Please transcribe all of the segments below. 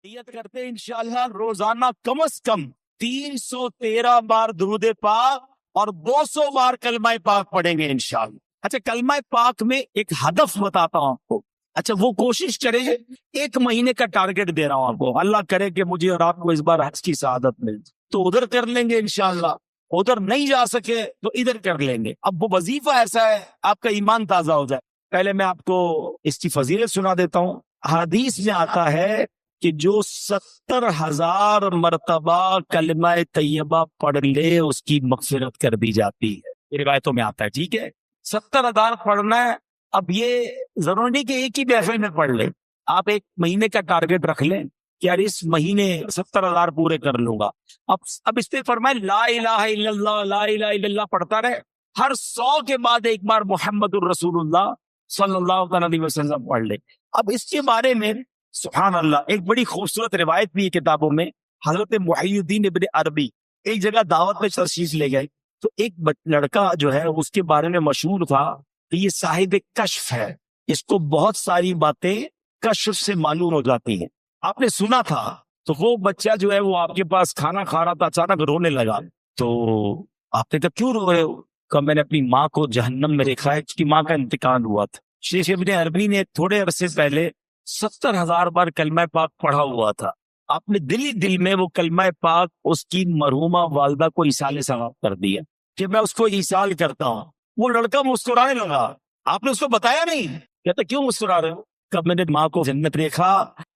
نیت کرتے ہیں انشاءاللہ روزانہ کم از کم 313 بار درود پاک اور 200 بار کلمہ پاک پڑھیں گے انشاءاللہ۔ اچھا کلمہ پاک میں ایک ہدف بتاتا ہوں آپ کو، اچھا وہ کوشش کریں، 1 مہینے کا ٹارگٹ دے رہا ہوں آپ کو، اللہ کرے کہ مجھے اور آپ کو اس بار حج کی سعادت مل تو ادھر کر لیں گے انشاءاللہ، ادھر نہیں جا سکے تو ادھر کر لیں گے۔ اب وہ وظیفہ ایسا ہے آپ کا ایمان تازہ ہو جائے۔ پہلے میں آپ کو اس کی فضیلت سنا دیتا ہوں۔ حدیث میں آتا ہے کہ جو 70,000 مرتبہ کلمہ طیبہ پڑھ لے اس کی مغفرت کر دی جاتی ہے، یہ روایتوں میں آتا ہے، ٹھیک ہے؟ 70,000 پڑھنا ہے۔ اب یہ ضروری نہیں کہ ایک ہی محفل میں پڑھ لیں، آپ 1 مہینے کا ٹارگٹ رکھ لیں کہ یار اس مہینے 70,000 پورے کر لوں گا۔ اب اس پہ فرمائے لا الہ الا اللہ، لا الہ الا اللہ پڑھتا رہے، ہر 100 کے بعد ایک بار محمد الرسول اللہ صلی اللہ علیہ وسلم پڑھ لے۔ اب اس کے بارے میں سبحان اللہ ایک بڑی خوبصورت روایت بھی ہے کتابوں میں۔ حضرت محی الدین ابن عربی ایک جگہ دعوت میں تشریف لے گئے تو ایک لڑکا جو ہے اس کے بارے میں مشہور تھا کہ یہ صاحب کشف ہے، اس کو بہت ساری باتیں کشف سے معلوم ہو جاتی ہیں۔ آپ نے سنا تھا تو وہ بچہ جو ہے وہ آپ کے پاس کھانا کھا رہا تھا، اچانک رونے لگا تو آپ نے کہا کیوں رو رہے ہو؟ کہ میں نے اپنی ماں کو جہنم میں دیکھا ہے، اس کی ماں کا انتقال ہوا تھا۔ شیخ ابن عربی نے تھوڑے عرصے پہلے 70,000 بار کلمہ پاک پڑھا ہوا تھا، آپ نے دل میں وہ کلمہ پاک اس کی مرحومہ والدہ کو ایصال ثواب کر دیا کہ میں اس کو ایصال کرتا ہوں۔ وہ لڑکا مسکرانے لگا، آپ نے اس کو بتایا نہیں، کہتا کیوں مسکرا رہے ہو؟ کب میں نے ماں کو جنت دیکھا۔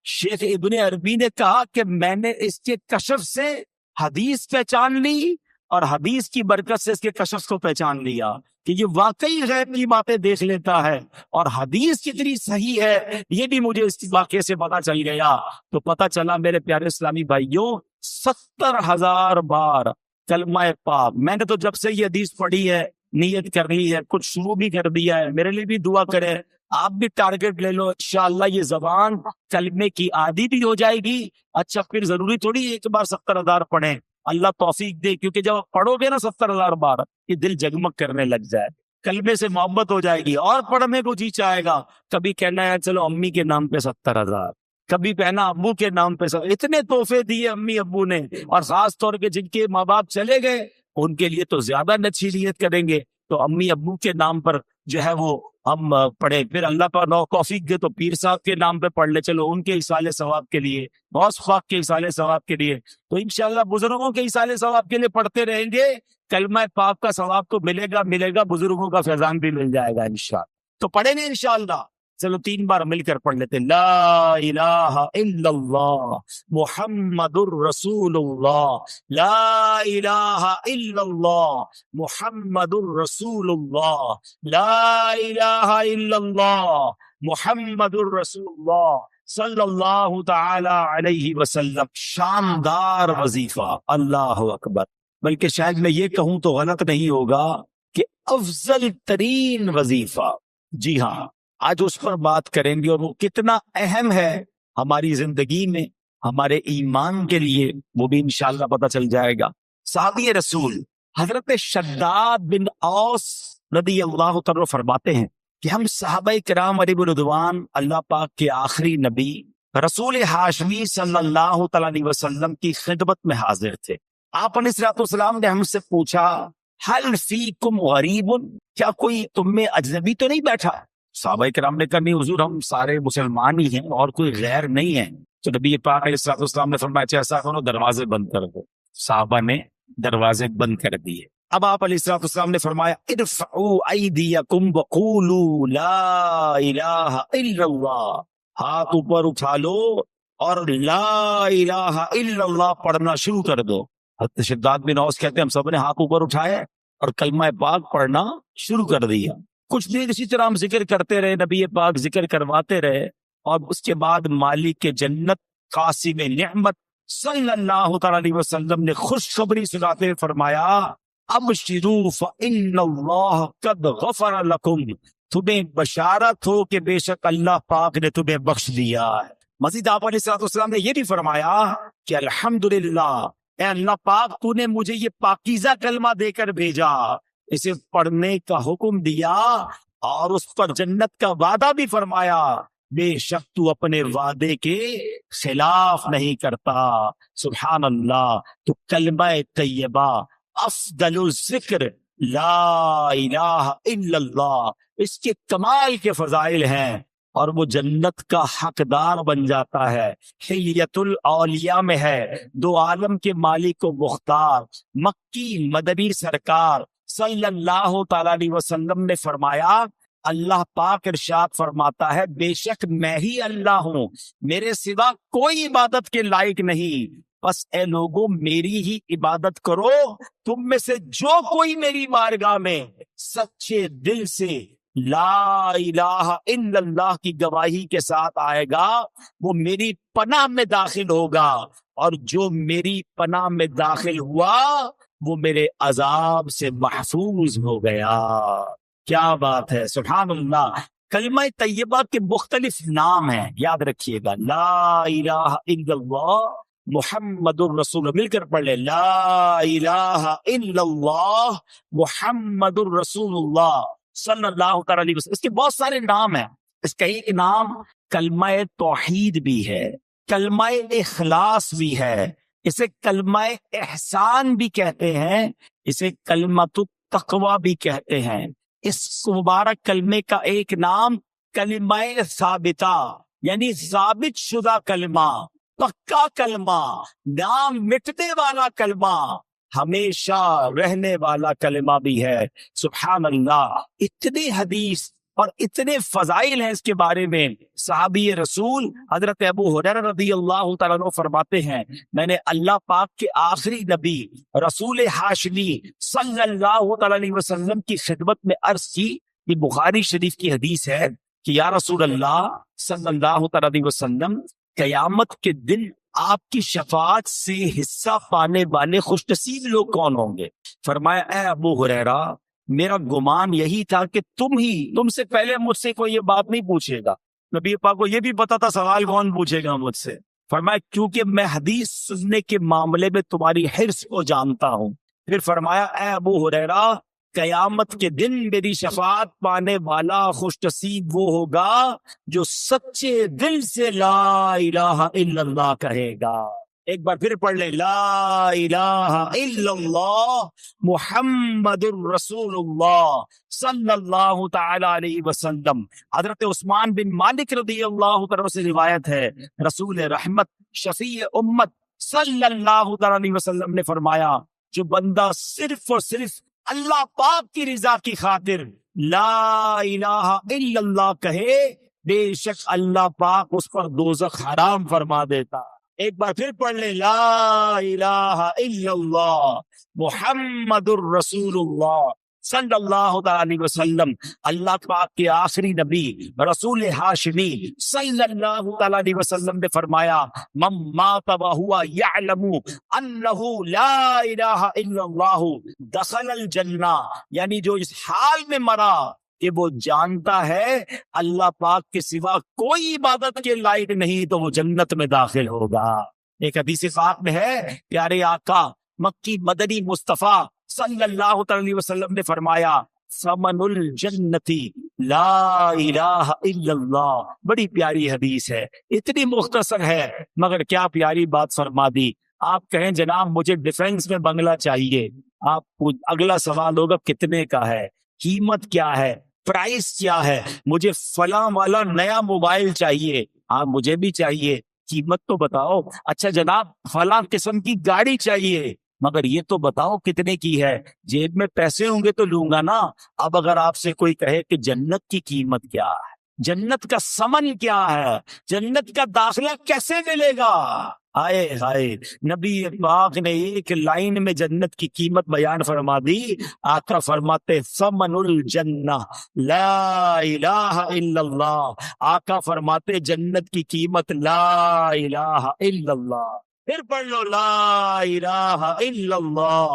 شیخ ابن عربی نے کہا کہ میں نے اس کے کشف سے حدیث پہچان لی اور حدیث کی برکت سے اس کے کشف کو پہچان لیا کہ یہ واقعی غیب کی باتیں دیکھ لیتا ہے، اور حدیث کتنی صحیح ہے یہ بھی مجھے اس واقعے سے پتا چل گیا۔ تو پتا چلا میرے پیارے اسلامی بھائیوں 70,000 بار کلمہ پاک، میں نے تو جب سے یہ حدیث پڑھی ہے نیت کر لی ہے، کچھ شروع بھی کر دیا ہے، میرے لیے بھی دعا کرے، آپ بھی ٹارگٹ لے لو، انشاءاللہ یہ زبان کلمے کی عادی بھی ہو جائے گی۔ اچھا پھر ضروری تھوڑی ایک بار 70,000 پڑھیں، اللہ توفیق دے، کیونکہ جب آپ پڑھو گے نا 70,000 بار یہ دل جگمگ کرنے لگ جائے، کلمے سے محبت ہو جائے گی اور پڑھنے کو جی چاہے گا۔ کبھی کہنا ہے چلو امی کے نام پہ 70,000، کبھی کہنا ابو کے نام پہ 70,000۔ اتنے تحفے دیے امی ابو نے، اور خاص طور پہ جن کے ماں باپ چلے گئے ان کے لیے تو زیادہ اچھی نیت کریں گے، تو امی ابو کے نام پر جو ہے وہ ہم پڑھیں۔ پھر اللہ پر نو توفیق دے تو پیر صاحب کے نام پہ پڑھ لے، چلو ان کے ایصال ثواب کے لیے، غوث پاک کے ایصال ثواب کے لیے، تو انشاءاللہ بزرگوں کے ایصال ثواب کے لیے پڑھتے رہیں گے، کلمہ پاک کا ثواب تو ملے گا، بزرگوں کا فیضان بھی مل جائے گا انشاءاللہ۔ تو پڑھیں گے انشاءاللہ، چلو 3 بار مل کر پڑھ لیتے ہیں۔ لا الہ الا اللہ محمد الرسول اللہ، لا الہ الا اللہ محمد الرسول اللہ، لا الہ الا اللہ محمد الرسول اللہ صلی اللہ تعالی علیہ وسلم۔ شاندار وظیفہ، اللہ اکبر، بلکہ شاید میں یہ کہوں تو غلط نہیں ہوگا کہ افضل ترین وظیفہ، جی ہاں آج اس پر بات کریں گے، اور وہ کتنا اہم ہے ہماری زندگی میں، ہمارے ایمان کے لیے، وہ بھی انشاءاللہ پتہ چل جائے گا۔ صحابی رسول حضرت شداد بن اوس رضی اللہ تعالی فرماتے ہیں کہ ہم صحابہ کرام علیہ رضوان اللہ پاک کے آخری نبی رسول ہاشمی صلی اللہ تعالی علیہ وسلم کی خدمت میں حاضر تھے۔ آپ علیہ الصلوۃ والسلام نے ہم سے پوچھا حل فیکم غریب، کیا کوئی تم میں اجنبی تو نہیں بیٹھا؟ صحابہ کرام نے کہا نہیں حضور ہم سارے مسلمان ہی ہیں اور کوئی غیر نہیں ہے۔ تو نبی پاک علیہ الصلوۃ والسلام نے فرمایا اچھا ایسا کرو دروازے بند کر دو۔ صحابہ نے دروازے بند کر دیے۔ اب آپ علیہ الصلوۃ والسلام نے فرمایا ارفعوا ایدیکم وقولوا لا الہ الا اللہ، ہاتھ اوپر اٹھا لو اور لا الہ الا اللہ پڑھنا شروع کر دو۔ حضرت شداد بن اوس کہتے ہیں ہم سب نے ہاتھ اوپر اٹھائے اور کلمہ پاک پڑھنا شروع کر دیا۔ کچھ دیر اسی طرح ہم ذکر کرتے رہے، نبی پاک ذکر کرواتے رہے، اور اس کے بعد مالک جنت قاسم نعمت صلی اللہ تعالی علیہ وسلم نے خوشخبری سناتے فرمایا ابشروا فإن اللہ قد غفر لکم، تمہیں بشارت ہو کہ بے شک اللہ پاک نے تمہیں بخش دیا ہے۔ مزید آپ علیہ الصلوۃ والسلام نے یہ بھی فرمایا کہ الحمدللہ، اے اللہ پاک تو نے مجھے یہ پاکیزہ کلمہ دے کر بھیجا، اسے پڑھنے کا حکم دیا اور اس پر جنت کا وعدہ بھی فرمایا۔ بے شک تو اپنے وعدے کے خلاف نہیں کرتا. سبحان اللہ. تو کلمہ طیبہ افضل الذکر لا الہ الا اللہ، اس کے کمال کے فضائل ہیں اور وہ جنت کا حقدار بن جاتا ہے. حلیت الاولیاء میں ہے، دو عالم کے مالک و مختار مکی مدنی سرکار صلی اللہ تعالی علیہ وسلم نے فرمایا، اللہ پاک ارشاد فرماتا ہے، بے شک میں ہی اللہ ہوں، میرے سوا کوئی عبادت کے لائق نہیں، بس اے لوگوں میری ہی عبادت کرو. تم میں سے جو کوئی میری بارگاہ میں سچے دل سے لا الہ الا اللہ کی گواہی کے ساتھ آئے گا وہ میری پناہ میں داخل ہوگا، اور جو میری پناہ میں داخل ہوا وہ میرے عذاب سے محفوظ ہو گیا. کیا بات ہے، سبحان اللہ. کلمہ طیبہ کے مختلف نام ہیں، یاد رکھیے گا. لا الہ الا اللہ محمد الرسول، مل کر پڑھ لے، لا الہ الا اللہ محمد الرسول اللہ صلی اللہ تعالی علیہ وسلم. اس کے بہت سارے نام ہیں. اس کا ایک نام کلمہ توحید بھی ہے، کلمہ اخلاص بھی ہے، اسے کلمہ احسان بھی کہتے ہیں، اسے کلمۃ التقوی بھی کہتے ہیں. اس مبارک کلمے کا ایک نام کلمہ ثابتہ، یعنی ثابت شدہ کلمہ، پکا کلمہ، نام مٹنے والا کلمہ، ہمیشہ رہنے والا کلمہ بھی ہے. سبحان اللہ. اتنے حدیث اور اتنے فضائل ہیں اس کے بارے میں. صحابی رسول حضرت ابو ہریرہ رضی اللہ تعالیٰ عنہ فرماتے ہیں، میں نے اللہ پاک کے آخری نبی رسول ہاشمی صلی اللہ تعالیٰ علیہ وسلم کی خدمت میں عرض کی، یہ بخاری شریف کی حدیث ہے، کہ یا رسول اللہ صلی اللہ تعالیٰ علیہ وسلم، قیامت کے دن آپ کی شفاعت سے حصہ پانے والے خوش نصیب لوگ کون ہوں گے؟ فرمایا، اے ابو ہریرہ، میرا گمان یہی تھا کہ تم سے پہلے مجھ سے کوئی یہ بات نہیں پوچھے گا. نبی پاک کو یہ بھی پتا تھا سوال کون پوچھے گا مجھ سے. فرمایا کیونکہ میں حدیث سننے کے معاملے میں تمہاری حرص کو جانتا ہوں. پھر فرمایا، اے ابو ہریرہ، قیامت کے دن میری شفاعت پانے والا خوش نصیب وہ ہوگا جو سچے دل سے لا الہ الا اللہ کہے گا. ایک بار پھر پڑھ لیں، لا الہ الا اللہ محمد الرسول اللہ صلی اللہ تعالی علیہ وسلم. حضرت عثمان بن مالک رضی اللہ تعالی سے روایت ہے، رسول رحمت شفیع امت صلی اللہ تعالی علیہ وسلم نے فرمایا، جو بندہ صرف اور صرف اللہ پاک کی رضا کی خاطر لا الہ الا اللہ کہے، بے شک اللہ پاک اس پر دوزخ حرام فرما دیتا. ایک بار پھر پڑھ لیں، لا الہ الا اللہ محمد الرسول اللہ صلی اللہ تعالی وسلم. اللہ پاک کے آخری نبی رسول ہاشمی صلی اللہ تعالی علیہ وسلم نے فرمایا، من مات وہو یعلم انہ لا الہ الا اللہ دخل الجنہ، یعنی جو اس حال میں مرا کہ وہ جانتا ہے اللہ پاک کے سوا کوئی عبادت کے لائق نہیں، تو وہ جنت میں داخل ہوگا. ایک حدیث پاک میں ہے، پیارے آقا مکی مدنی مصطفیٰ صلی اللہ علیہ وسلم نے فرمایا، ثمن الجنتی لا الہ الا اللہ. بڑی پیاری حدیث ہے، اتنی مختصر ہے مگر کیا پیاری بات فرما دی. آپ کہیں جناب مجھے ڈیفنس میں بنگلہ چاہیے، آپ اگلا سوال ہوگا کتنے کا ہے، قیمت کیا ہے، پرائس کیا ہے، مجھے فلاں والا نیا موبائل چاہیے. ہاں مجھے بھی چاہیے، قیمت تو بتاؤ. اچھا جناب فلاں قسم کی گاڑی چاہیے، مگر یہ تو بتاؤ کتنے کی ہے، جیب میں پیسے ہوں گے تو لوں گا نا. اب اگر آپ سے کوئی کہے کہ جنت کی قیمت کیا ہے، جنت کا ثمن کیا ہے، جنت کا داخلہ کیسے ملے گا، آئے ہائے، نبی پاک نے ایک لائن میں جنت کی قیمت بیان فرما دی. آقا فرماتے ثمن الجنہ لا الہ الا اللہ. آقا فرماتے جنت کی قیمت لا الہ الا اللہ. پھر پڑھ لو لا الہ الا اللہ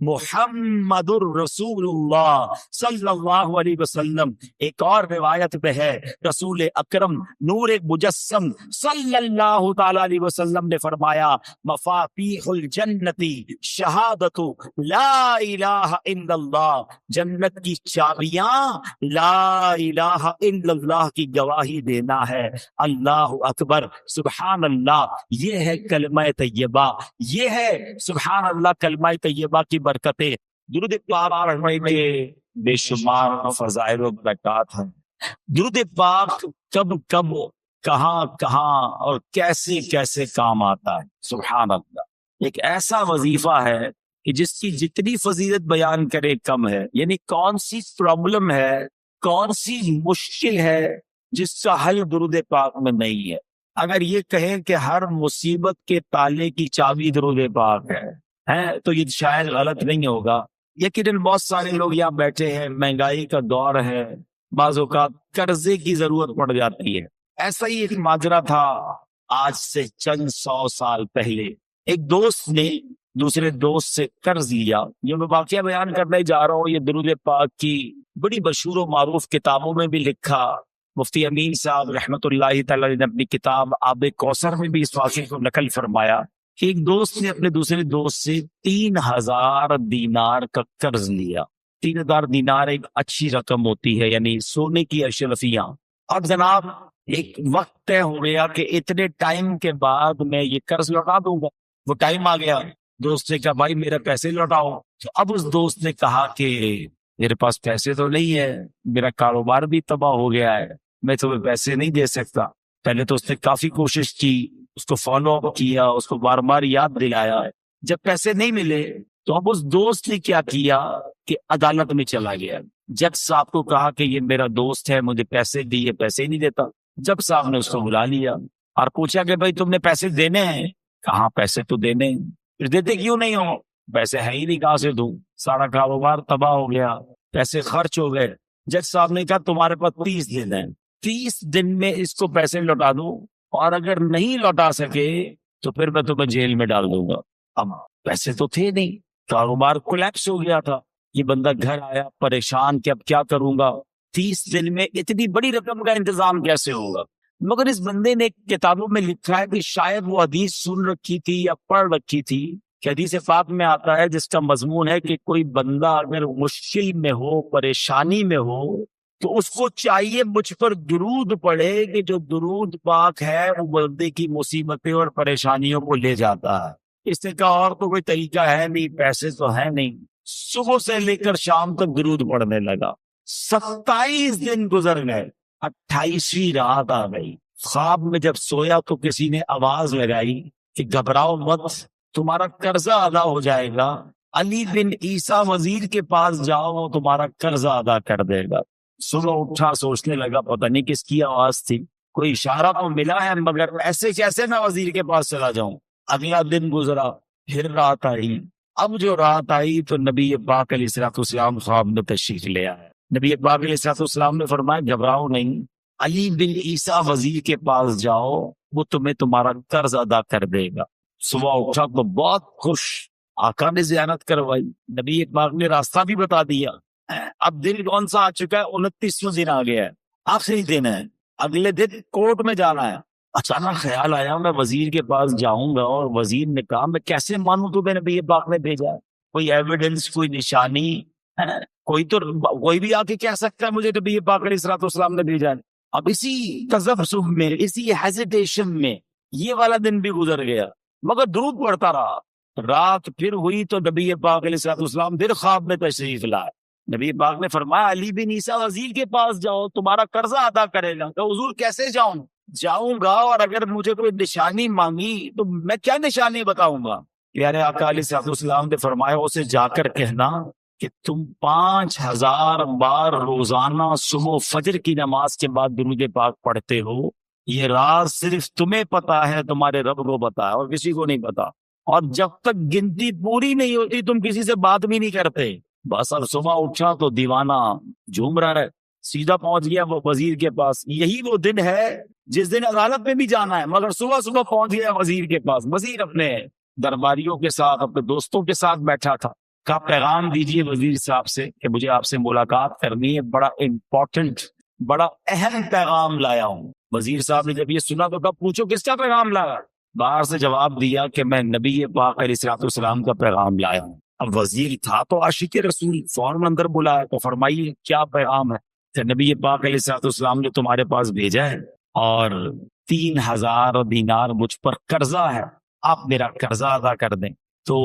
محمد الرسول اللہ صلی اللہ علیہ وسلم۔ ایک اور روایت پہ ہے رسول اکرم نور مجسم صلی اللہ تعالی علیہ وسلم نے فرمایا مفاتیح الجنتی شہادت لا الہ الا اللہ، جنت کی چابیاں لا الہ الا اللہ کی گواہی دینا ہے۔ اللہ اکبر، سبحان اللہ، یہ ہے کلمہ طیبہ، یہ ہے سبحان اللہ کلمہ طیبہ کی برکتیں۔ درود پاک پڑھنے کے بے شمار فضائل و برکات ہیں۔ درود پاک کب کب کہاں کہاں اور کیسے کیسے کام آتا ہے، سبحان اللہ۔ ایک ایسا وظیفہ ہے کہ جس کی جتنی فضیلت بیان کرے کم ہے، یعنی کون سی پرابلم ہے، کون سی مشکل ہے جس کا حل درود پاک میں نہیں ہے۔ اگر یہ کہیں کہ ہر مصیبت کے تالے کی چابی درود پاک ہے تو یہ شاید غلط نہیں ہوگا۔ یقیناً بہت سارے لوگ یہاں بیٹھے ہیں، مہنگائی کا دور ہے، بعض اوقات قرضے کی ضرورت پڑ جاتی ہے۔ ایسا ہی ایک ماجرا تھا آج سے چند 100 سال پہلے۔ ایک دوست نے دوسرے دوست سے قرض لیا۔ یہ میں واقعہ بیان کرنے جا رہا ہوں، یہ درود پاک کی بڑی مشہور و معروف کتابوں میں بھی لکھا۔ مفتی امین صاحب رحمت اللہ تعالی نے اپنی کتاب آب کوثر میں بھی اس واقعے کو نقل فرمایا کہ ایک دوست نے اپنے دوسرے دوست سے 3000 دینار کا قرض لیا۔ 3000 دینار ایک اچھی رقم ہوتی ہے، یعنی سونے کی اشرفیاں۔ اب جناب ایک وقت طے ہو گیا کہ اتنے ٹائم کے بعد میں یہ قرض لوٹا دوں گا۔ وہ ٹائم آ گیا، دوست نے کہا بھائی میرے پیسے لوٹاؤ۔ تو اب اس دوست نے کہا کہ میرے پاس پیسے تو نہیں ہے، میرا کاروبار بھی تباہ ہو گیا ہے، میں تمہیں پیسے نہیں دے سکتا۔ پہلے تو اس نے کافی کوشش کی، اس کو فالو اپ کیا، اس کو بار بار یاد دلایا۔ جب پیسے نہیں ملے تو اب اس دوست نے کیا کیا کہ عدالت میں چلا گیا۔ جج صاحب کو کہا کہ یہ میرا دوست ہے، مجھے پیسے دیے، پیسے نہیں دیتا۔ جج صاحب نے اس کو بلا لیا اور پوچھا کہ بھائی تم نے پیسے دینے ہیں؟ کہاں پیسے تو دینے ہیں۔ پھر دیتے کیوں نہیں ہو؟ پیسے ہے ہی نہیں، کہاں سے دوں، سارا کاروبار تباہ ہو گیا، پیسے خرچ ہو گئے۔ جج صاحب نے کہا تمہارے پاس 30 دن ہیں، 30 دن میں اس کو پیسے لوٹا دوں، اور اگر نہیں لوٹا سکے تو پھر میں تمہیں جیل میں ڈال دوں گا۔ اب پیسے تو تھے نہیں، کاروبار کولیپس ہو گیا تھا۔ یہ بندہ گھر آیا پریشان کہ اب کیا کروں گا، 30 دن میں اتنی بڑی رقم کا انتظام کیسے ہوگا۔ مگر اس بندے نے کتابوں میں لکھا ہے کہ شاید وہ حدیث سن رکھی تھی یا پڑھ رکھی تھی کہ حدیث پاک میں آتا ہے جس کا مضمون ہے کہ کوئی بندہ اگر مشکل میں ہو، پریشانی میں ہو، تو اس کو چاہیے مجھ پر درود پڑھے کہ جو درود پاک ہے وہ بندے کی مصیبتیں اور پریشانیوں کو لے جاتا ہے۔ اس نے کہا اور تو کوئی طریقہ ہے نہیں، پیسے تو ہے نہیں۔ صبح سے لے کر شام تک درود پڑھنے لگا۔ 27 دن گزر گئے، 28ویں رات آ گئی۔ خواب میں جب سویا تو کسی نے آواز لگائی کہ گھبراؤ مت، تمہارا قرضہ ادا ہو جائے گا، علی بن عیسیٰ وزیر کے پاس جاؤ، وہ تمہارا قرضہ ادا کر دے گا۔ صبح اٹھا، سوچنے لگا پتہ نہیں کس کی آواز تھی، کوئی اشارہ تو ملا ہے مگر ایسے کیسے میں وزیر کے پاس چلا جاؤں۔ اگلا دن گزرا، پھر رات آئی۔ اب جو رات آئی تو نبی پاک علیہ الصلوۃ والسلام خواب میں تشریف لے آئے۔ نبی پاک علیہ الصلوۃ والسلام نے فرمایا گھبراؤ نہیں، علی بن عیسیٰ وزیر کے پاس جاؤ، وہ تمہیں تمہارا قرض ادا کر دے گا۔ صبح اٹھا تو بہت خوش، آقا نے زیارت کروائی، نبی پاک نے راستہ بھی بتا دیا۔ اب دن کون سا آ چکا ہے؟ 29واں دن آ گیا ہے، آخری دن ہے، اگلے دن کورٹ میں جانا ہے۔ اچانک خیال آیا میں وزیر کے پاس جاؤں گا، اور وزیر نے کہا میں کیسے مانوں تمہیں نبی پاک نے بھیجا ہے؟ کوئی ایویڈنس، کوئی نشانی، کوئی بھی آ کے کہہ سکتا ہے مجھے نبی پاک علیہ الصلوۃ والسلام نے بھیجا ہے۔ اب اسی تذبذب میں، اسی ہیزیٹیشن میں یہ والا دن بھی گزر گیا، مگر درود پڑھتا رہا۔ رات پھر ہوئی تو نبی پاک علیہ الصلوۃ والسلام پھر خواب میں تشریف لائے۔ نبی پاک نے فرمایا علی بن عیسیٰ وزیر کے پاس جاؤ، تمہارا قرضہ ادا کرے گا۔ کہ حضور کیسے جاؤں گا، اور اگر مجھے کوئی نشانی مانگی تو میں کیا نشانی بتاؤں گا؟ پیارے آقا علیہ الصلوۃ والسلام نے فرمایا اسے جا کر کہنا کہ تم 5000 بار روزانہ صبح فجر کی نماز کے بعد درود پاک پڑھتے ہو، یہ راز صرف تمہیں پتا ہے، تمہارے رب کو پتا ہے، اور کسی کو نہیں پتا۔ اور جب تک گنتی پوری نہیں ہوتی تم کسی سے بات بھی نہیں کرتے۔ بس اب صبح اٹھا تو دیوانہ جھوم رہا ہے، سیدھا پہنچ گیا وہ وزیر کے پاس. یہی وہ دن ہے جس دن عدالت میں بھی جانا ہے, مگر صبح صبح پہنچ گیا وزیر کے پاس. وزیر اپنے درباریوں کے ساتھ, اپنے دوستوں کے ساتھ بیٹھا تھا. کہا پیغام دیجئے وزیر صاحب سے کہ مجھے آپ سے ملاقات کرنی ہے, بڑا امپورٹنٹ, بڑا اہم پیغام لایا ہوں. وزیر صاحب نے جب یہ سنا تو کہا پوچھو کس کا پیغام لایا؟ باہر سے جواب دیا کہ میں نبی پاک علیہ الصلوۃ والسلام کا پیغام لایا ہوں. اب وزیر تھا تو عاشق رسول, فوراً اندر بلایا تو فرمائیے کیا پیغام ہے؟ کہ نبی پاک علیہ الصلوۃ والسلام نے تمہارے پاس بھیجا ہے اور 3000 دینار مجھ پر قرضہ ہے, آپ میرا قرضہ ادا کر دیں. تو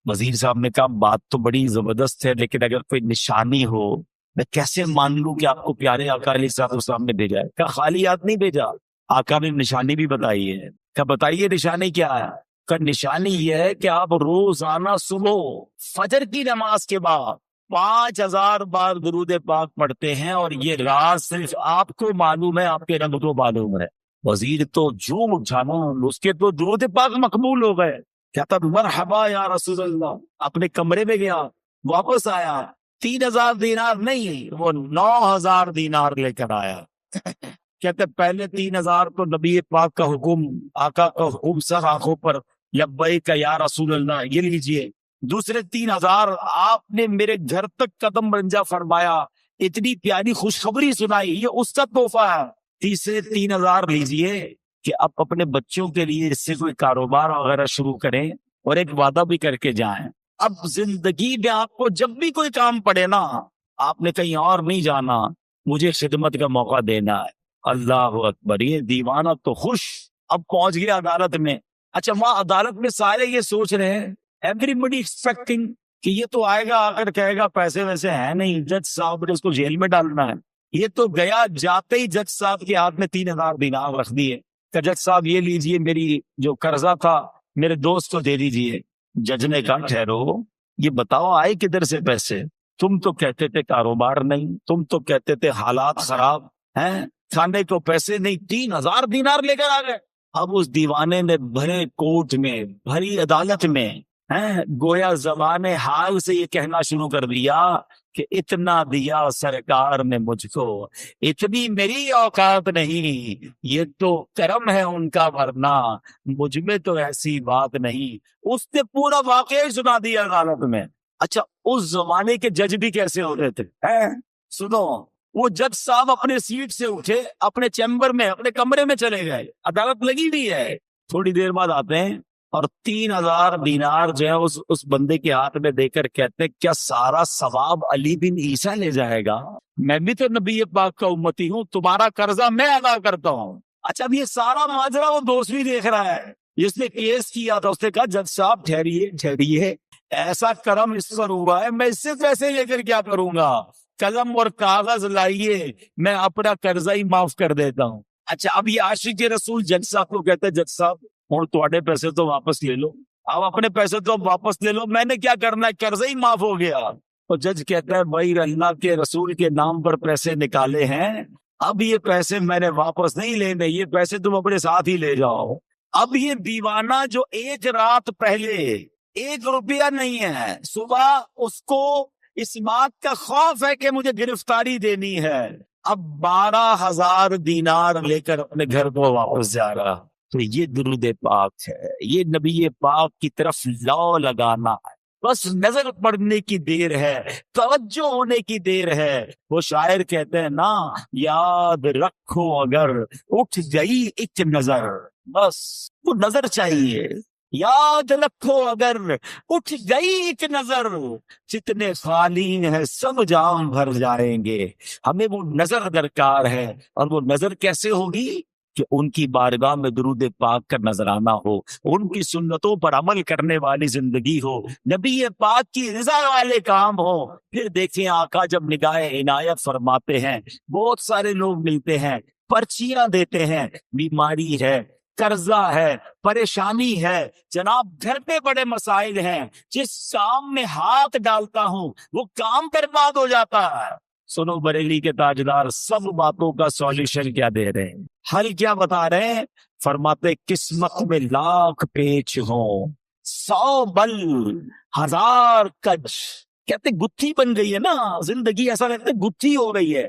وزیر صاحب نے کہا بات تو بڑی زبردست ہے, لیکن اگر کوئی نشانی ہو میں کیسے مان لوں کہ آپ کو پیارے آقا علیہ الصلوۃ والسلام نے بھیجا ہے؟ کہا خالی ہاتھ نہیں بھیجا, آقا نے نشانی بھی بتائی ہے. کہا بتائیے نشانی کیا ہے؟ کہا نشانی یہ ہے کہ آپ روزانہ صبح فجر کی نماز کے بعد 5000 بار درود پاک پڑھتے ہیں, اور یہ راز صرف آپ کو معلوم ہے, آپ کے رب کو معلوم ہے. وزیر تو جھوم اٹھا نا, اس کے تو درود پاک مقبول ہو گئے. کہتا مرحبا یا رسول اللہ. اپنے کمرے میں گیا, واپس آیا, 3000 دینار نہیں, وہ 9000 دینار لے کر آیا. کہتے پہلے 3000 تو نبی پاک کا حکم, آقا کا حکم سر آنکھوں پر, لبیک یا رسول اللہ, یہ لیجئے. دوسرے 3000 آپ نے میرے گھر تک قدم رنجا فرمایا, اتنی پیاری خوشخبری سنائی, یہ اس کا تحفہ ہے. تیسرے 3000 لیجئے کہ آپ اپنے بچوں کے لیے اس سے کوئی کاروبار وغیرہ شروع کریں اور ایک وعدہ بھی کر کے جائیں. اب زندگی میں آپ کو جب بھی کوئی کام پڑے نا, آپ نے کہیں اور نہیں جانا, مجھے خدمت کا موقع دینا ہے. اللہ اکبر, یہ دیوانہ تو خوش. اب پہنچ گیا عدالت میں. اچھا وہاں عدالت میں سارے یہ سوچ رہے ہیں, ایوریبڈی ایکسپیکٹنگ کہ یہ تو آئے گا, آ کر کہے گا پیسے ویسے ہیں نہیں, جج صاحب نے اس کو جیل میں ڈالنا ہے. یہ تو گیا, جاتے ہی جج صاحب کے ہاتھ میں 3000 دینار رکھ دیے کہ جج صاحب یہ لیجئے, میری جو قرضہ تھا میرے دوست کو دے دیجئے. جج نے کہا ٹھہرو, یہ بتاؤ آئے کدھر سے پیسے؟ تم تو کہتے تھے کاروبار نہیں, تم تو کہتے تھے حالات خراب ہیں, کھانے کو پیسے نہیں, 3000 دینار لے کر آ گئے. اب اس دیوانے نے بھرے کوٹ میں, بھری عدالت میں گویا زبان حال سے یہ کہنا شروع کر دیا کہ اتنا دیا سرکار نے مجھ کو, اتنی میری اوقات نہیں, یہ تو کرم ہے ان کا, ورنہ مجھ میں تو ایسی بات نہیں. اس نے پورا واقعہ سنا دیا عدالت میں. اچھا اس زمانے کے جج بھی کیسے ہوتے تھے سنو. وہ جج صاحب اپنے سیٹ سے اٹھے, اپنے چیمبر میں, اپنے کمرے میں چلے گئے, عدالت لگی ہوئی ہے. تھوڑی دیر بعد آتے ہیں اور 3000 دینار جو ہے اس بندے کے ہاتھ میں دے کر کہتے ہیں کیا سارا ثواب علی بن عیسیٰ لے جائے گا؟ میں بھی تو نبی پاک کا امتی ہوں, تمہارا قرضہ میں ادا کرتا ہوں. اچھا اب یہ سارا ماجرا وہ دوست بھی دیکھ رہا ہے جس نے کیس کیا تھا. اس نے کہا جج صاحب ٹھہریے, ایسا کرم اس پر ہوا ہے, میں اس سے پیسے لے کر کیا کروں گا؟ قلم اور کاغذ لائیے, میں اپنا قرضہ ہی معاف کر دیتا ہوں. اچھا اب یہ عاشق رسول جج صاحب کو کہتے ہیں جج صاحب اور تھوڑے پیسے تو واپس لے لو, اب اپنے پیسے تو واپس لے لو, میں نے کیا کرنا ہے, قرضہ ہی معاف ہو گیا. تو جج کہتا ہے بھائی اللہ کے رسول کے نام پر پیسے نکالے ہیں, اب یہ پیسے میں نے واپس نہیں لینے, یہ پیسے تم اپنے ساتھ ہی لے جاؤ. اب یہ دیوانہ جو ایک رات پہلے 1 روپیہ نہیں ہے, صبح اس کو اس بات کا خوف ہے کہ مجھے گرفتاری دینی ہے, اب 12000 دینار لے کر اپنے گھر کو واپس جا رہا. تو یہ درود پاک ہے, یہ نبی پاک کی طرف لو لگانا ہے, بس نظر پڑنے کی دیر ہے, توجہ ہونے کی دیر ہے. وہ شاعر کہتے ہیں نا, یاد رکھو اگر اٹھ گئی ایک نظر, بس وہ نظر چاہیے. یاد رکھو اگر اٹھ گئی ایک نظر, جتنے خالی ہیں سب جام بھر جائیں گے. ہمیں وہ نظر درکار ہے, اور وہ نظر کیسے ہوگی کہ ان کی بارگاہ میں درود پاک کا نذرانہ ہو, ان کی سنتوں پر عمل کرنے والی زندگی ہو, نبی پاک کی رضا والے کام ہو. پھر دیکھیں آقا جب نگاہ عنایت فرماتے ہیں, بہت سارے لوگ ملتے ہیں, پرچیاں دیتے ہیں, بیماری ہے, قرضہ ہے, پریشانی ہے, جناب گھر پہ بڑے مسائل ہیں, جس کام میں ہاتھ ڈالتا ہوں وہ کام برباد ہو جاتا ہے. سنو بریلی کے تاجدار سب باتوں کا سولوشن کیا دے رہے ہیں, حل کیا بتا رہے ہیں؟ فرماتے قسمت میں لاکھ پیچ ہوں, 100 بل 1000 کج. کہتے گتھی بن گئی ہے نا زندگی, ایسا لگتا ہے گتھی ہو گئی ہے.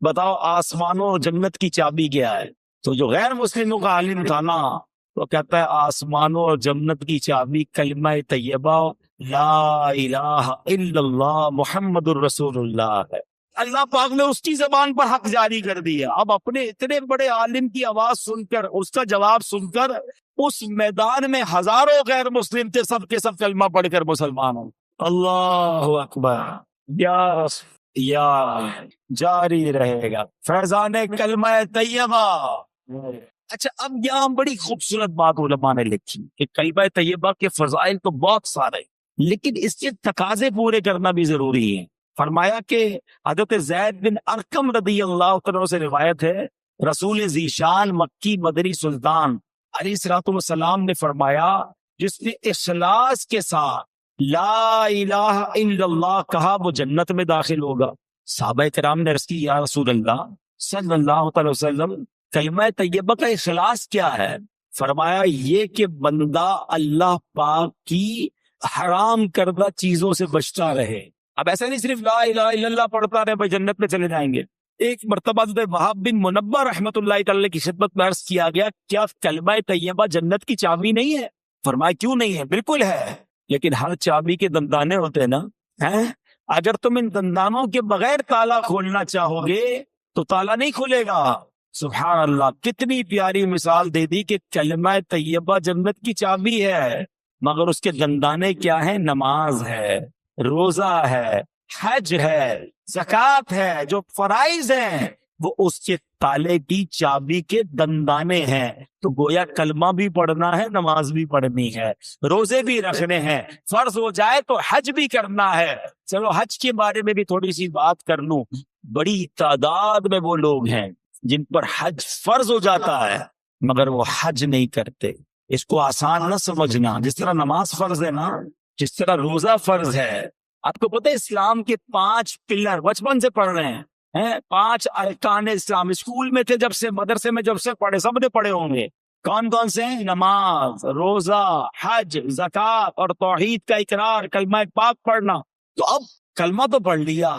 بتاؤ آسمانوں اور جنت کی چابی کیا ہے؟ تو جو غیر مسلموں کا عالم تھا نا تو کہتا ہے آسمانوں اور جنت کی چابی کلمہ طیبہ لا الہ الا اللہ محمد الرسول اللہ ہے۔ اللہ پاک نے اس کی زبان پر حق جاری کر دیا۔ اب اپنے اتنے بڑے عالم کی آواز سن کر، اس کا جواب سن کر، اس میدان میں ہزاروں غیر مسلم تھے، سب کے سب کلمہ پڑھ کر مسلمان ہوں۔ اللہ اکبر، یا جاری رہے گا فیضان کلمہ طیبہ۔ اچھا، اب یہاں بڑی خوبصورت بات علماء نے لکھی کہ کلمہ طیبہ کے فضائل تو بہت سارے، لیکن اس کے تقاضے پورے کرنا بھی ضروری ہے۔ فرمایا کہ حضرت زید بن ارقم رضی اللہ عنہ سے روایت ہے، رسول ذیشان مکی مدنی سلطان علیہ الصلوۃ والسلام نے فرمایا جس نے اخلاص کے ساتھ لا الہ الا اللہ کہا وہ جنت میں داخل ہوگا۔ صحابہ کرام نے عرض کی یا رسول اللہ صلی اللہ علیہ وسلم کلمہ طیبہ کا اخلاص کیا ہے؟ فرمایا یہ کہ بندہ اللہ پاک کی حرام کردہ چیزوں سے بچتا رہے۔ اب ایسا نہیں صرف لا الہ الا اللہ پڑھتا رہے بھائی جنت میں چلے جائیں گے۔ ایک مرتبہ وہاب بن منبہ رحمۃ اللہ تعالی کی خدمت میں عرض کیا گیا کیا کلمہ طیبہ جنت کی چابی نہیں ہے؟ فرمایا کیوں نہیں ہے، بالکل ہے، لیکن ہر چابی کے دندانے ہوتے ہیں نا، اگر تم ان دندانوں کے بغیر تالا کھولنا چاہو گے تو تالا نہیں کھلے گا۔ سبحان اللہ، کتنی پیاری مثال دے دی کہ کلمہ طیبہ جنت کی چابی ہے، مگر اس کے دندانے کیا ہیں؟ نماز ہے، روزہ ہے، حج ہے، زکوٰۃ ہے، جو فرائض ہیں وہ اس کے تالے کی چابی کے دندانے ہیں۔ تو گویا کلمہ بھی پڑھنا ہے، نماز بھی پڑھنی ہے، روزے بھی رکھنے ہیں، فرض ہو جائے تو حج بھی کرنا ہے۔ چلو حج کے بارے میں بھی تھوڑی سی بات کر لوں۔ بڑی تعداد میں وہ لوگ ہیں جن پر حج فرض ہو جاتا ہے مگر وہ حج نہیں کرتے۔ اس کو آسان نہ سمجھنا، جس طرح نماز فرض ہے نا، جس طرح روزہ فرض ہے۔ آپ کو پتہ ہے اسلام کے 5 پلر بچپن سے پڑھ رہے ہیں، 5 ارکان اسلام اسکول میں تھے جب سے، مدرسے میں جب سے پڑھے، سب نے پڑھے ہوں گے۔ کون کون سے ہیں؟ نماز، روزہ، حج، زکوٰۃ اور توحید کا اقرار، کلمہ پاک پڑھنا۔ تو اب کلمہ تو پڑھ لیا،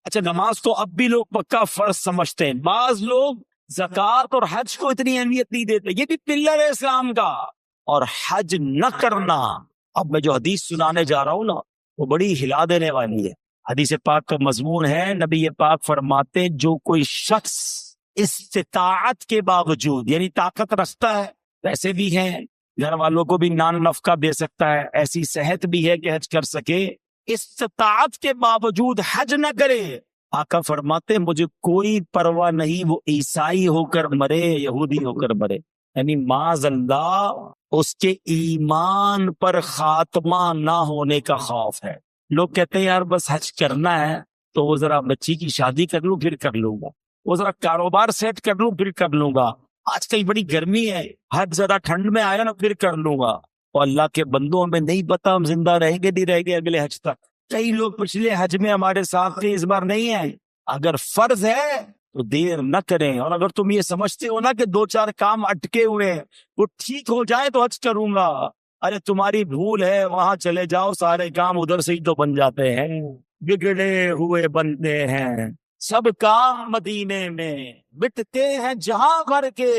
اچھا نماز تو اب بھی لوگ پکا فرض سمجھتے ہیں، بعض لوگ زکوٰۃ اور حج کو اتنی اہمیت نہیں دیتے، یہ بھی پلر ہے اسلام کا۔ اور حج نہ کرنا، اب میں جو حدیث سنانے جا رہا ہوں نا وہ بڑی ہلا دینے والی ہے۔ حدیث پاک کا مضمون ہے، نبی پاک فرماتے جو کوئی شخص استطاعت کے باوجود، یعنی طاقت رکھتا ہے، پیسے بھی ہیں، گھر والوں کو بھی نان نفقہ دے سکتا ہے، ایسی صحت بھی ہے کہ حج کر سکے، استطاعت کے باوجود حج نہ کرے، آقا فرماتے مجھے کوئی پرواہ نہیں وہ عیسائی ہو کر مرے، یہودی ہو کر مرے، یعنی معاذ اللہ اس کے ایمان پر خاتمہ نہ ہونے کا خوف ہے۔ لوگ کہتے ہیں یار بس حج کرنا ہے تو وہ ذرا بچی کی شادی کر لوں پھر کر لوں گا، وہ ذرا کاروبار سیٹ کر لوں پھر کر لوں گا، آج کل بڑی گرمی ہے، حج زیادہ ٹھنڈ میں آیا نا پھر کر لوں گا۔ اور اللہ کے بندوں میں نہیں پتا ہم زندہ رہیں گے نہیں رہیں گے اگلے حج تک۔ کئی لوگ پچھلے حج میں ہمارے ساتھ تھے، اس بار نہیں آئے۔ اگر فرض ہے تو دیر نہ کریں، اور اگر تم یہ سمجھتے ہو نا کہ 2-4 کام اٹکے ہوئے وہ ٹھیک ہو جائے تو حج کروں گا، ارے تمہاری بھول ہے، وہاں چلے جاؤ، سارے کام ادھر سے ہی تو بن جاتے ہیں، بگڑے ہوئے بنتے ہیں سب کام مدینے میں، بٹتے ہیں جہاں بھر کے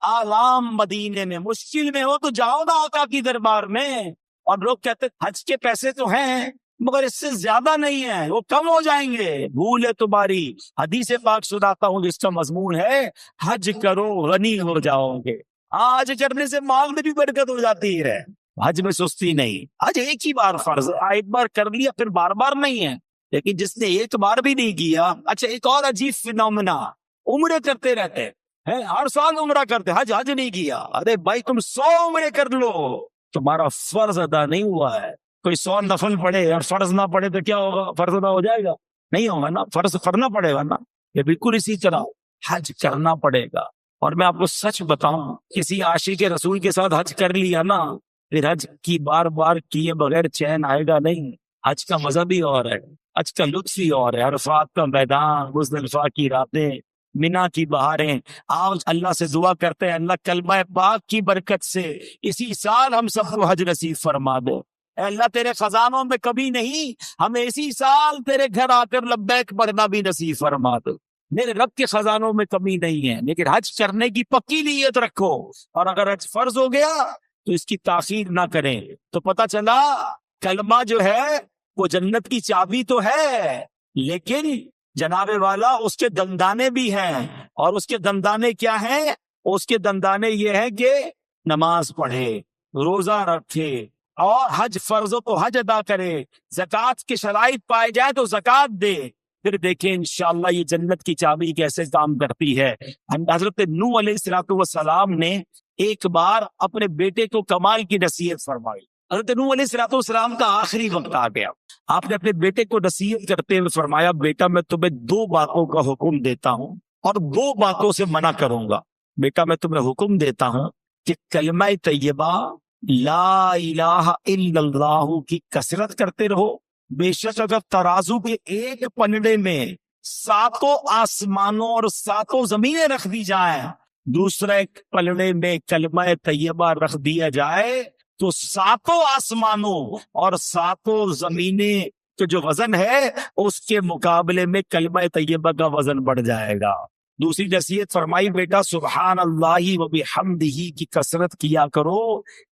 آلام مدینے میں، مشکل میں ہو تو جاؤ نا آقا کی دربار میں۔ اور لوگ کہتے حج کے پیسے تو ہیں مگر اس سے زیادہ نہیں ہے، وہ کم ہو جائیں گے، بھول ہے تمہاری۔ حدیث پاک سناتا ہوں جس کا مضمون ہے حج کرو غنی ہو جاؤ گے۔ حج کرنے سے مال میں بھی برکت ہو جاتی ہے، حج میں سستی نہیں۔ حج ایک ہی بار فرض، ایک بار کر لیا پھر بار بار نہیں ہے، لیکن جس نے ایک بار بھی نہیں کیا۔ اچھا ایک اور عجیب فینومینا، عمرے کرتے رہتے ہیں، ہر سال عمرہ کرتے، حج نہیں کیا۔ ارے بھائی تم 100 عمرے کر لو، تمہارا فرض ادا نہیں ہوا ہے۔ کوئی 100 نفل پڑھے اور فرض نہ پڑھے تو کیا ہوگا؟ فرض ادا ہو جائے گا؟ نہیں ہوگا نا، فرض کرنا پڑے گا نا۔ یہ بالکل اسی طرح حج کرنا پڑے گا۔ اور میں آپ کو سچ بتاؤں، کسی عاشق رسول کے ساتھ حج کر لیا نا پھر حج کی بار بار کیے بغیر چین آئے گا نہیں۔ حج کا مزہ بھی اور ہے، حج کا لطف ہی اور ہے، عرفات کا میدان، مزدلفہ کی راتیں، مینا کی بہاریں۔ آج اللہ سے دعا کرتے ہیں اللہ کلمہ پاک کی برکت سے اسی سال ہم سب کو حج نصیب فرما دو۔ اے اللہ تیرے خزانوں میں کبھی نہیں، ہمیں اسی سال تیرے گھر آ کر لبیک پڑھنا بھی نصیب فرما دو۔ میرے رب کے خزانوں میں کمی نہیں ہے، لیکن حج کرنے کی پکی نیت رکھو، اور اگر حج فرض ہو گیا تو اس کی تاخیر نہ کریں۔ تو پتہ چلا کلمہ جو ہے وہ جنت کی چابی تو ہے، لیکن جناب والا اس کے دندانے بھی ہیں، اور اس کے دندانے کیا ہیں؟ اس کے دندانے یہ ہیں کہ نماز پڑھے، روزہ رکھے، اور حج فرض ہو تو حج ادا کرے، زکوٰۃ کے شرائط پائے جائے تو زکوٰۃ دے۔ پھر دیکھیں انشاءاللہ یہ جنت کی چابی کیسے کام کرتی ہے۔ حضرت نوح علیہ السلام نے ایک بار اپنے بیٹے کو کمال کی نصیحت فرمائی۔ حضرت نوح علیہ السلام کا آخری وقت آ گیا، آپ نے اپنے بیٹے کو نصیحت کرتے ہوئے فرمایا، بیٹا میں تمہیں 2 باتوں کا حکم دیتا ہوں اور 2 باتوں سے منع کروں گا۔ بیٹا میں تمہیں حکم دیتا ہوں کہ کلمہ طیبہ لا الہ الا اللہ کی کثرت کرتے رہو۔ بے شک اگر ترازو کے ایک پلڑے میں 7 آسمانوں اور 7 زمینیں رکھ دی جائیں، دوسرے پلڑے میں کلمہ طیبہ رکھ دیا جائے، تو 7 آسمانوں اور 7 زمینیں کا جو وزن ہے اس کے مقابلے میں کلمہ طیبہ کا وزن بڑھ جائے گا۔ دوسری نصیحت فرمائی، بیٹا سبحان اللہ و بحمدہ کی کثرت کیا کرو،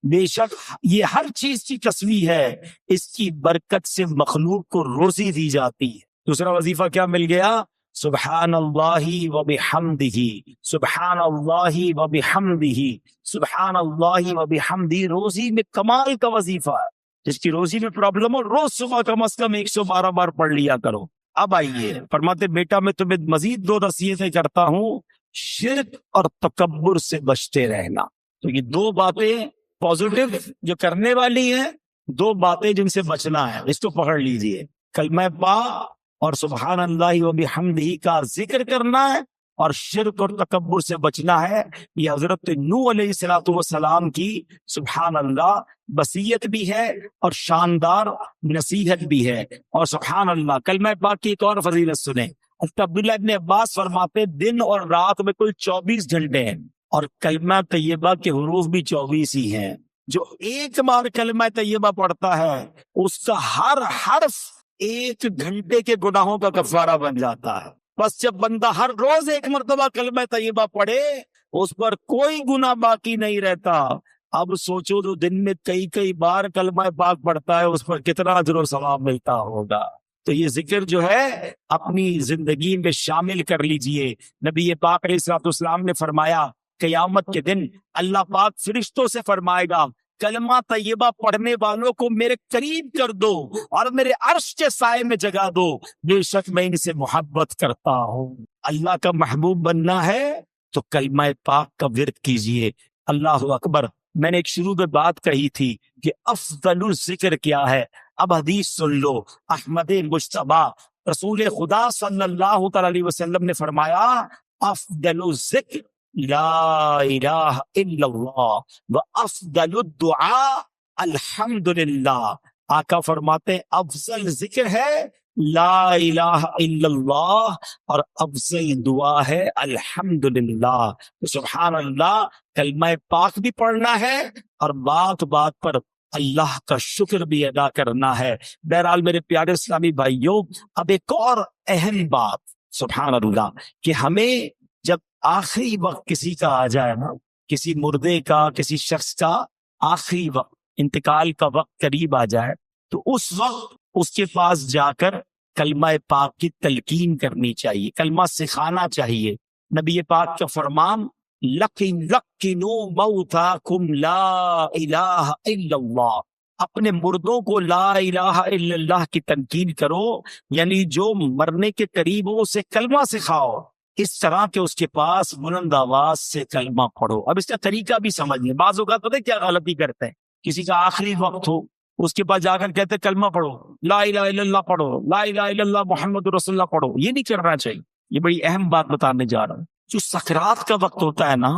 بے شک یہ ہر چیز کی تسبیح ہے، اس کی برکت سے مخلوق کو روزی دی جاتی ہے۔ دوسرا وظیفہ کیا مل گیا؟ سبحان اللہ و بحمدہ، سبحان اللہ و بحمدہ، سبحان اللہ و بحمدہ۔ روزی میں کمال کا وظیفہ ہے، جس کی روزی میں پرابلم ہو روز صبح کم از کم 112 بار پڑھ لیا کرو۔ اب آئیے فرماتے، بیٹا میں تمہیں مزید 2 نصیحتیں کرتا ہوں، شرک اور تکبر سے بچتے رہنا۔ تو یہ 2 باتیں پازیٹو جو کرنے والی ہیں، 2 باتیں جن سے بچنا ہے، اس کو پکڑ لیجئے۔ کلمہ پاک اور سبحان اللہ و بحمدہ کا ذکر کرنا ہے، اور شرک اور تکبر سے بچنا ہے۔ یہ حضرت نوح علیہ السلام کی سبحان اللہ وصیت بھی ہے اور شاندار نصیحت بھی ہے۔ اور سبحان اللہ کلمہ پاک کی ایک اور فضیلت سنیں۔ عبداللہ ابن عباس فرماتے دن اور رات میں کل 24 گھنٹے ہیں، اور کلمہ طیبہ کے حروف بھی 24 ہی ہیں۔ جو ایک بار کلمہ طیبہ پڑھتا ہے اس کا ہر حرف 1 گھنٹے کے گناہوں کا کفارہ بن جاتا ہے۔ بس جب بندہ ہر روز 1 مرتبہ کلمہ طیبہ پڑھے اس پر کوئی گناہ باقی نہیں رہتا۔ اب سوچو جو دن میں کئی بار کلمہ پاک پڑھتا ہے اس پر کتنا اجر و ثواب ملتا ہوگا۔ تو یہ ذکر جو ہے اپنی زندگی میں شامل کر لیجئے۔ نبی پاک علیہ السلام نے فرمایا قیامت کے دن اللہ پاک فرشتوں سے فرمائے گا، کلمہ طیبہ پڑھنے والوں کو میرے قریب کر دو اور میرے عرش کے سائے میں جگا دو، بے شک میں ان سے محبت کرتا ہوں۔ اللہ کا محبوب بننا ہے تو کلمہ پاک کا ورد کیجئے۔ اللہ اکبر۔ میں نے ایک شروع میں بات کہی تھی کہ افضل الذکر کیا ہے، اب حدیث سن لو۔ احمد مجتبیٰ رسول خدا صلی اللہ تعالی علیہ وسلم نے فرمایا، افضل الذکر لا الہ الا اللہ و افضل الدعاء الحمدللہ۔ آقا فرماتے ہیں افضل ذکر ہے لا الہ الا اللہ، اور افضل دعا ہے الحمدللہ۔ تو سبحان اللہ کلمہ پاک بھی پڑھنا ہے اور بات بات پر اللہ کا شکر بھی ادا کرنا ہے۔ بہرحال میرے پیارے اسلامی بھائیوں، اب ایک اور اہم بات سبحان اللہ کہ ہمیں جب آخری وقت کسی کا آ جائے نا، کسی مردے کا، کسی شخص کا آخری وقت، انتقال کا وقت قریب آ جائے، تو اس وقت اس کے پاس جا کر کلمہ پاک کی تلقین کرنی چاہیے، کلمہ سکھانا چاہیے۔ نبی پاک کا فرمان، لَقِنُوا مَوْتَاكُمْ لَا إِلَٰهَ إِلَّا اللَّهُ، اپنے مردوں کو لا الہ الا اللہ کی تلقین کرو، یعنی جو مرنے کے قریب ہو اسے کلمہ سکھاؤ، اس طرح کہ اس کے پاس بلند آواز سے کلمہ پڑھو۔ اب اس کا طریقہ بھی سمجھیں۔ بعض اوقات پتہ ہے کیا غلطی کرتے ہیں، کسی کا آخری وقت ہو اس کے پاس جا کر کہتے ہیں کلمہ پڑھو، لا الہ الا اللہ پڑھو، لا الہ الا اللہ محمد رسول اللہ پڑھو۔ یہ نہیں کرنا چاہیے۔ یہ بڑی اہم بات بتانے جا رہا ہوں۔ جو سکرات کا وقت ہوتا ہے نا،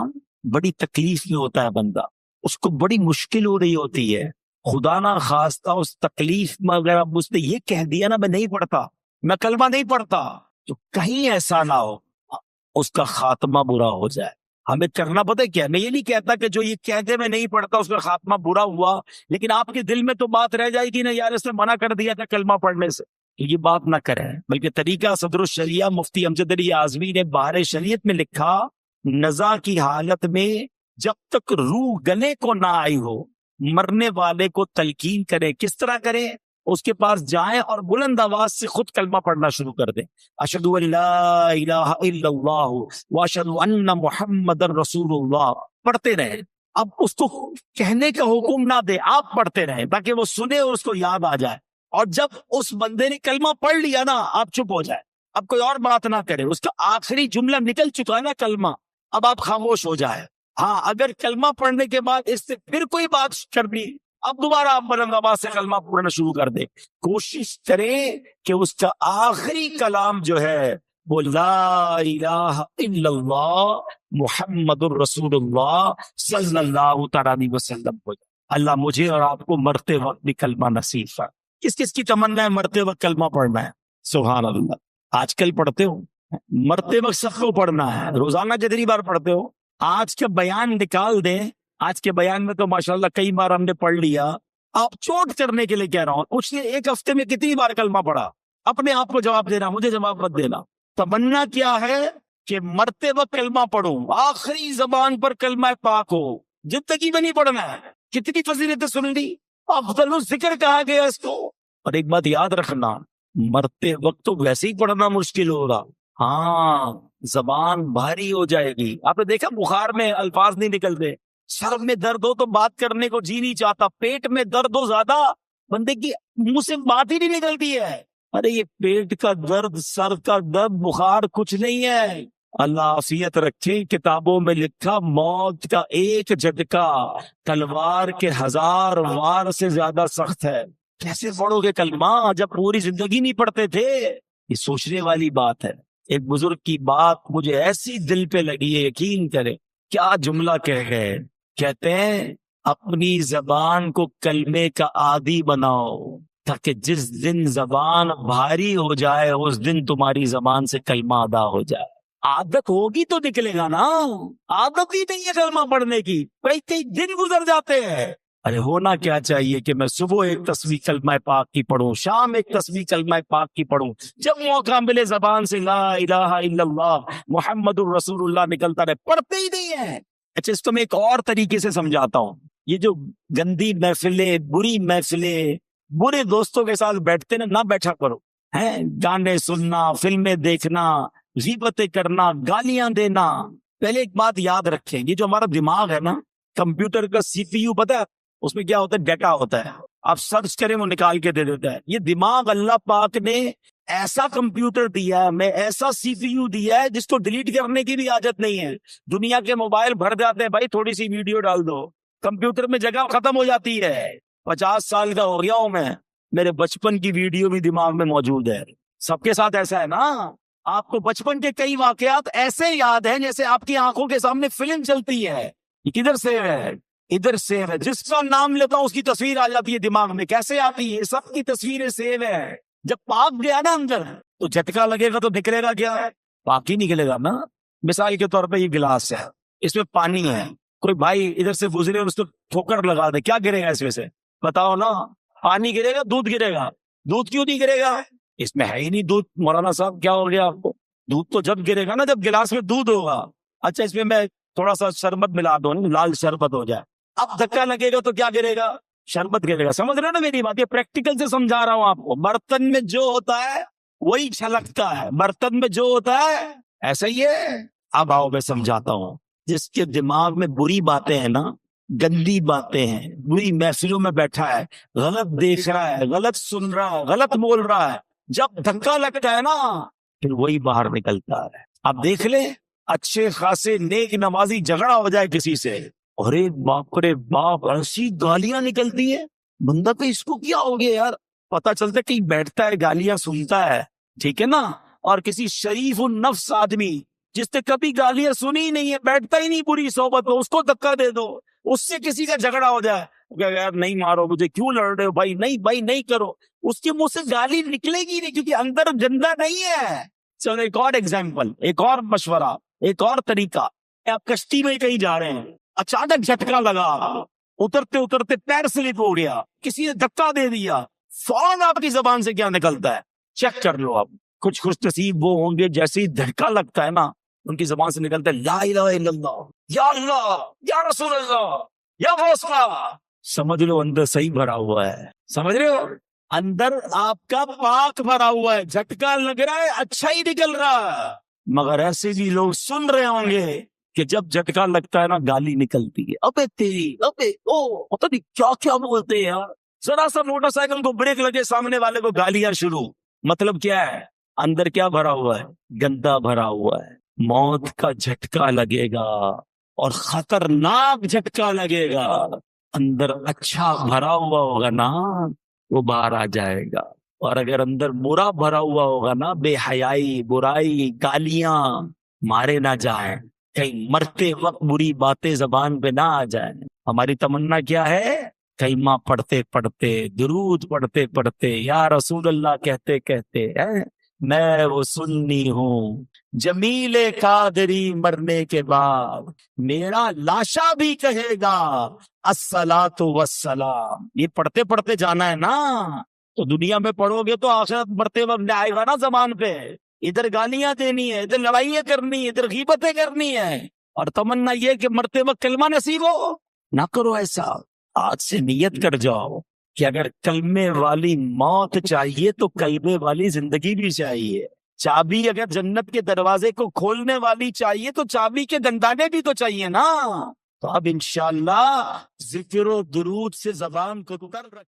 بڑی تکلیف میں ہوتا ہے بندہ، اس کو بڑی مشکل ہو رہی ہوتی ہے، خدا نہ خواستہ اس تکلیف میں اگر اب اس نے یہ کہہ دیا نا میں نہیں پڑھتا، میں کلمہ نہیں پڑھتا، تو کہیں ایسا نہ ہو اس کا خاتمہ برا ہو جائے۔ ہمیں کرنا پتہ ہے کیا، میں یہ نہیں کہتا کہ جو یہ کہتے میں نہیں پڑھتا اس کا خاتمہ برا ہوا، لیکن آپ کے دل میں تو بات رہ جائے گی نا، یار اس نے منع کر دیا تھا کلمہ پڑھنے سے، کہ یہ بات نہ کریں، بلکہ طریقہ صدر الشریعہ مفتی امجد علی اعظمی نے بہار شریعت میں لکھا، نزا کی حالت میں جب تک روح گلے کو نہ آئی ہو مرنے والے کو تلقین کرے۔ کس طرح کرے؟ اس کے پاس جائیں اور بلند آواز سے خود کلمہ پڑھنا شروع کر دیں، اشہد ان لا الہ الا اللہ واشہد ان محمد رسول اللہ، پڑھتے رہیں۔ اب اس کو کہنے کا حکم نہ دے، آپ پڑھتے رہیں تاکہ وہ سنے اور اس کو یاد آ جائے، اور جب اس بندے نے کلمہ پڑھ لیا نا آپ چپ ہو جائے، اب کوئی اور بات نہ کرے، اس کا آخری جملہ نکل چکا ہے نا کلمہ، اب آپ خاموش ہو جائے۔ ہاں اگر کلمہ پڑھنے کے بعد اس سے پھر کوئی بات کر دی، اب دوبارہ آپ بلند آواز سے کلمہ پڑھنا شروع کر دیں۔ کوشش کریں کہ اس کا آخری کلام جو ہے وہ لا الہ الا اللہ محمد الرسول اللہ صلی اللہ تعالیٰ علیہ وسلم ہو جائے۔ اللہ مجھے اور آپ کو مرتے وقت بھی کلمہ نصیب فرمائے۔ کس کس کی تمنا ہے مرتے وقت کلمہ پڑھنا ہے؟ سبحان اللہ۔ آج کل پڑھتے ہو؟ مرتے وقت سب کو پڑھنا ہے، روزانہ کتنی بار پڑھتے ہو؟ آج کا بیان نکال دیں، آج کے بیان میں تو ماشاءاللہ کئی بار ہم نے پڑھ لیا، آپ چوٹ کرنے کے لیے کہہ رہا ہوں، پوچھئے ایک ہفتے میں کتنی بار کلمہ پڑھا؟ اپنے آپ کو جواب دینا، مجھے جواب مت دینا۔ تمنا کیا ہے کہ مرتے وقت کلمہ پڑھوں، آخری زبان پر کلمہ پاک ہو، زندگی میں نہیں پڑھنا ہے۔ کتنی فضیلتیں سن لی، افضل الذکر کہا گیا اس کو۔ اور ایک بات یاد رکھنا، مرتے وقت تو ویسے ہی پڑھنا مشکل ہوگا، ہاں زبان بھاری ہو جائے گی۔ آپ نے دیکھا بخار میں الفاظ نہیں نکلتے، سر میں درد ہو تو بات کرنے کو جی نہیں چاہتا، پیٹ میں درد ہو زیادہ بندے کی منہ سے بات ہی نہیں نکلتی ہے۔ ارے یہ پیٹ کا درد، سر کا درد، بخار کچھ نہیں ہے۔ اللہ عافیت رکھے، کتابوں میں لکھا موت کا ایک جھٹکا تلوار کے 1000 وار سے زیادہ سخت ہے۔ کیسے پڑھو گے کلمہ جب پوری زندگی نہیں پڑھتے تھے؟ یہ سوچنے والی بات ہے۔ ایک بزرگ کی بات مجھے ایسی دل پہ لگی ہے، یقین کرے کیا جملہ کہہ گئے، کہتے ہیں اپنی زبان کو کلمے کا عادی بناؤ تاکہ جس دن زبان بھاری ہو جائے اس دن تمہاری زبان سے کلمہ ادا ہو جائے۔ عادت ہوگی تو نکلے گا نا، عادت ہی نہیں ہے کلمہ پڑھنے کی، کئی دن گزر جاتے ہیں۔ ارے ہونا کیا چاہیے کہ میں صبح ایک تسبیح کلمہ پاک کی پڑھوں، شام ایک تسبیح کلمہ پاک کی پڑھوں، جب موقع ملے زبان سے لا الہ الا اللہ محمد الرسول اللہ نکلتا رہے، پڑھتے ہی نہیں ہے۔ اچھا اس کو میں ایک اور طریقے سے سمجھاتا ہوں، یہ جو گندی محفلیں، بری محفلیں، برے دوستوں کے ساتھ بیٹھتے نہ بیٹھا کرو، ہیں گانے سننا، فلمیں دیکھنا، غیبتیں کرنا، گالیاں دینا۔ پہلے ایک بات یاد رکھیں، یہ جو ہمارا دماغ ہے نا، کمپیوٹر کا سی پی یو پتہ ہے اس میں کیا ہوتا ہے؟ ڈیٹا ہوتا ہے، آپ سرچ کریں وہ نکال کے دے دیتا ہے۔ یہ دماغ اللہ پاک نے ایسا کمپیوٹر دیا ہے، میں ایسا سی پی یو دیا ہے جس کو ڈیلیٹ کرنے کی بھی حاجت نہیں ہے۔ دنیا کے موبائل بھر جاتے ہیں، بھائی تھوڑی سی ویڈیو ڈال دو، کمپیوٹر میں جگہ ختم ہو جاتی ہے۔ 50 سال کا ہو گیا ہوں میں، میرے بچپن کی ویڈیو بھی دماغ میں موجود ہے۔ سب کے ساتھ ایسا ہے نا، آپ کو بچپن کے کئی واقعات ایسے یاد ہیں جیسے آپ کی آنکھوں کے سامنے فلم چلتی ہے۔ یہ کدھر سے ہے؟ ادھر سیو ہے، جس کا نام لیتا ہوں اس کی تصویر آ جاتی ہے دماغ میں۔ کیسے آتی ہے؟ سب کی تصویریں سیو ہے۔ جب پاک گیا نا اندر تو جھٹکا لگے گا تو نکلے گا کیا ہے؟ پاک ہی نکلے گا نا۔ مثال کے طور پہ یہ گلاس ہے، اس میں پانی ہے، کوئی بھائی ادھر سے گزرے اور اس کو ٹھوکر لگا دے، کیا گرے گا اس میں سے؟ بتاؤ نا، پانی گرے گا، دودھ گرے گا؟ دودھ کیوں نہیں گرے گا؟ اس میں ہے ہی نہیں دودھ۔ مولانا صاحب کیا ہو گیا آپ کو؟ دودھ تو جب گرے گا نا جب گلاس میں دودھ ہوگا۔ اچھا اس میں تھوڑا سا شربت ملا دو، لال شربت ہو جائے، اب دھکا لگے گا تو کیا گرے گا؟ شربت گرے گا۔ سمجھ رہے نا میری بات؟ یہ پریکٹیکل سے سمجھا رہا ہوں آپ کو۔ برتن میں جو ہوتا ہے وہی چھلکتا ہے، برتن میں جو ہوتا ہے ایسا ہی ہے۔ اب آؤ میں سمجھاتا ہوں۔ جس کے دماغ میں بری باتیں ہیں نا، گندی باتیں ہیں، بری محفلوں میں بیٹھا ہے، غلط دیکھ رہا ہے، غلط سن رہا ہے، غلط بول رہا ہے، جب دھکا لگتا ہے نا پھر وہی باہر نکلتا ہے۔ اب دیکھ لیں اچھے خاصے نیک نمازی جھگڑا ہو جائے کسی سے، ارے باپ رے باپ، ایسی گالیاں نکلتی ہے، بندہ کہ اس کو کیا ہو گیا یار؟ پتا چلتا ہے کہیں بیٹھتا ہے گالیاں سنتا ہے، ٹھیک ہے نا؟ اور کسی شریف النفس آدمی جس نے کبھی گالیاں سنی نہیں ہے، بیٹھتا ہی نہیں بری صحبت میں، اس کو دھکا دے دو، اس سے کسی کا جھگڑا ہو جائے، کہ یار نہیں مارو مجھے، کیوں لڑ رہے ہو بھائی، نہیں بھائی نہیں کرو، اس کے منہ سے گالی نکلے گی نہیں کیونکہ اندر جندہ نہیں ہے۔ چلو ایک اور ایگزامپل، ایک اور مشورہ، ایک اور طریقہ۔ آپ کشتی میں کہیں جا رہے ہیں، اچانک جھٹکا لگا، اترتے اترتے پیر سلپ ہو گیا، کسی نے دھکا دے دیا، فوراً آپ کی زبان سے کیا نکلتا ہے؟ چیک کر لو اب. کچھ خوش نصیب وہ ہوں گے جیسے ہی دھڑکا لگتا ہے نا ان کی زبان سے نکلتا ہے لا الہ الا اللہ یا رسول اللہ یا غوث اللہ. سمجھ لو اندر صحیح بھرا ہوا ہے. سمجھ رہے ہو اندر آپ کا پاک بھرا ہوا ہے. جھٹکا لگ رہا ہے اچھا ہی نکل رہا ہے. مگر ایسے بھی لوگ سن رہے ہوں گے کہ جب جھٹکا لگتا ہے نا گالی نکلتی ہے. ابے تیری ابے او پتہ نہیں کیا کیا بولتے ہیں یار. ذرا سا موٹر سائیکل کو بریک لگے سامنے والے کو گالیاں شروع. مطلب کیا ہے اندر کیا بھرا ہوا ہے گندا بھرا ہوا ہے. موت کا جھٹکا لگے گا اور خطرناک جھٹکا لگے گا. اندر اچھا بھرا ہوا ہوگا نا وہ باہر آ جائے گا. اور اگر اندر برا بھرا ہوا ہوگا نا بے حیائی برائی گالیاں مارے نہ جائیں کہیں مرتے وقت بری باتیں زبان پہ نہ آ جائیں. ہماری تمنا کیا ہے کلمہ پڑھتے پڑھتے درود پڑھتے پڑھتے یا رسول اللہ کہتے کہتے میں وہ سنی ہوں جمیل قادری مرنے کے بعد میرا لاشا بھی کہے گا الصلاۃ والسلام. یہ پڑھتے پڑھتے جانا ہے نا تو دنیا میں پڑھو گے تو آخرت مرتے وقت آئے گا نا زبان پہ. ادھر گالیاں دینی ہے ادھر لڑائیاں کرنی ہے ادھر غیبتیں کرنی ہے اور تمنا یہ کہ مرتے وقت کلمہ نصیب ہو. نہ کرو ایسا. آج سے نیت کر جاؤ کہ اگر کلمے والی موت چاہیے تو کلمے والی زندگی بھی چاہیے. چابی اگر جنت کے دروازے کو کھولنے والی چاہیے تو چابی کے دندانے بھی تو چاہیے نا. تو اب انشاءاللہ ذکر و درود سے زبان کو کر رکھ